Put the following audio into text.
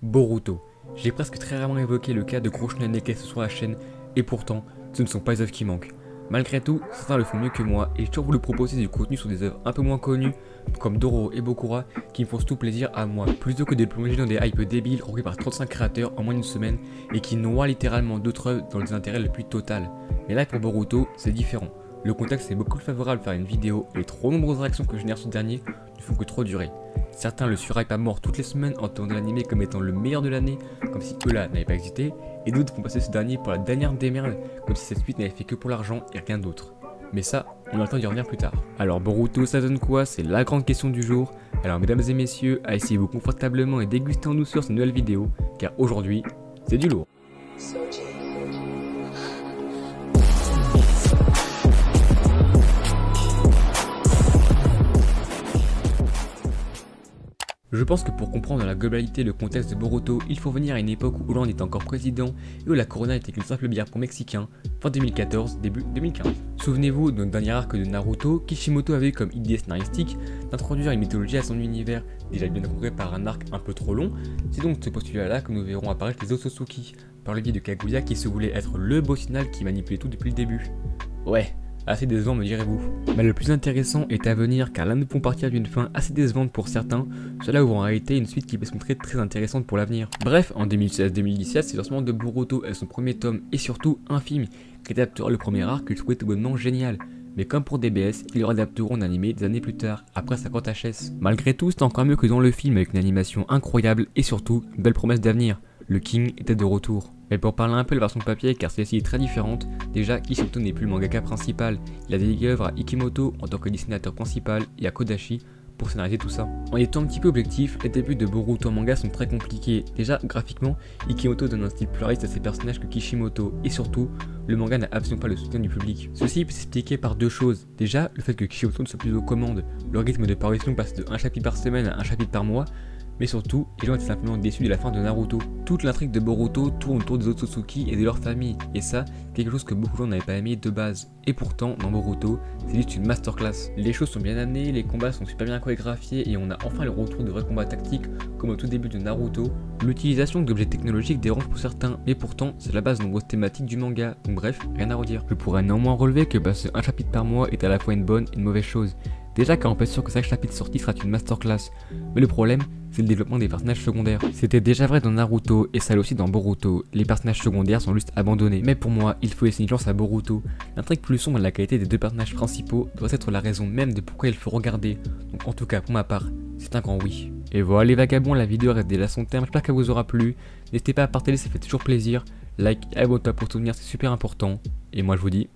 Boruto. J'ai presque très rarement évoqué le cas de gros shonen Neketsu sur la chaîne, et pourtant, ce ne sont pas les œuvres qui manquent. Malgré tout, certains le font mieux que moi, et j'ai toujours voulu proposer du contenu sur des œuvres un peu moins connues, comme Dororo et Bokura, qui me font surtout plaisir à moi, plutôt que de plonger dans des hypes débiles repris par 35 créateurs en moins d'une semaine, et qui noient littéralement d'autres œuvres dans le désintérêt le plus total. Mais là, pour Boruto, c'est différent. Le contexte est beaucoup plus favorable à faire une vidéo, et les trop nombreuses réactions que je génère sur ce dernier ne font que trop durer. Certains le surhype à mort toutes les semaines en tournant l'anime comme étant le meilleur de l'année, comme si eux-là n'avaient pas existé, et d'autres font passer ce dernier pour la dernière des merdes, comme si cette suite n'avait fait que pour l'argent et rien d'autre. Mais ça, on aura le temps d'y revenir plus tard. Alors Boruto, ça donne quoi? C'est la grande question du jour. Alors mesdames et messieurs, asseyez-vous confortablement et dégustez en douceur cette nouvelle vidéo, car aujourd'hui, c'est du lourd. Je pense que pour comprendre dans la globalité le contexte de Boruto, il faut venir à une époque où l'on était encore président et où la Corona n'était qu'une simple bière pour Mexicains, fin 2014, début 2015. Souvenez-vous de notre dernier arc de Naruto, Kishimoto avait comme idée scénaristique d'introduire une mythologie à son univers, déjà bien accompagné par un arc un peu trop long. C'est donc de ce postulat-là que nous verrons apparaître les Otsutsuki, par le biais de Kaguya qui se voulait être le boss final qui manipulait tout depuis le début. Ouais. Assez décevant me direz-vous. Mais le plus intéressant est à venir car là nous pouvons partir d'une fin assez décevante pour certains, cela ouvre en réalité une suite qui peut se montrer très intéressante pour l'avenir. Bref, en 2016-2017, c'est le lancement de Boruto et son premier tome et surtout un film qui adaptera le premier arc que je trouvais tout bonnement génial. Mais comme pour DBS, ils le réadapteront en animé des années plus tard, après 50 HS. Malgré tout, c'est encore mieux que dans le film avec une animation incroyable et surtout une belle promesse d'avenir. Le King était de retour. Mais pour parler un peu de la version papier, car celle-ci est très différente, déjà Kishimoto n'est plus le mangaka principal, il a délégué l'œuvre à Ikimoto en tant que dessinateur principal et à Kodashi pour scénariser tout ça. En étant un petit peu objectif, les débuts de Boruto en manga sont très compliqués. Déjà, graphiquement, Ikimoto donne un style plus réaliste à ses personnages que Kishimoto, et surtout, le manga n'a absolument pas le soutien du public. Ceci peut s'expliquer par deux choses. Déjà, le fait que Kishimoto ne soit plus aux commandes, le rythme de parution passe de un chapitre par semaine à un chapitre par mois, mais surtout, les gens étaient simplement déçus de la fin de Naruto. Toute l'intrigue de Boruto tourne autour des Otsutsuki et de leur famille, et ça, quelque chose que beaucoup de gens n'avaient pas aimé de base. Et pourtant, dans Boruto, c'est juste une masterclass. Les choses sont bien amenées, les combats sont super bien chorégraphiés, et on a enfin le retour de vrais combats tactiques, comme au tout début de Naruto. L'utilisation d'objets technologiques dérange pour certains, mais pourtant, c'est la base de nombreuses thématiques du manga, donc bref, rien à redire. Je pourrais néanmoins relever que passer un chapitre par mois est à la fois une bonne et une mauvaise chose. Déjà car on peut être sûr que chaque chapitre sorti sera une masterclass, mais le problème, c'est le développement des personnages secondaires. C'était déjà vrai dans Naruto et ça l'est aussi dans Boruto, les personnages secondaires sont juste abandonnés. Mais pour moi, il faut laisser une chance à Boruto. L'intrigue plus sombre et la qualité des deux personnages principaux doit être la raison même de pourquoi il faut regarder. Donc en tout cas pour ma part, c'est un grand oui. Et voilà les vagabonds, la vidéo reste déjà à son terme, j'espère qu'elle vous aura plu. N'hésitez pas à partager, ça fait toujours plaisir. Like et abonne-toi pour soutenir, c'est super important. Et moi je vous dis...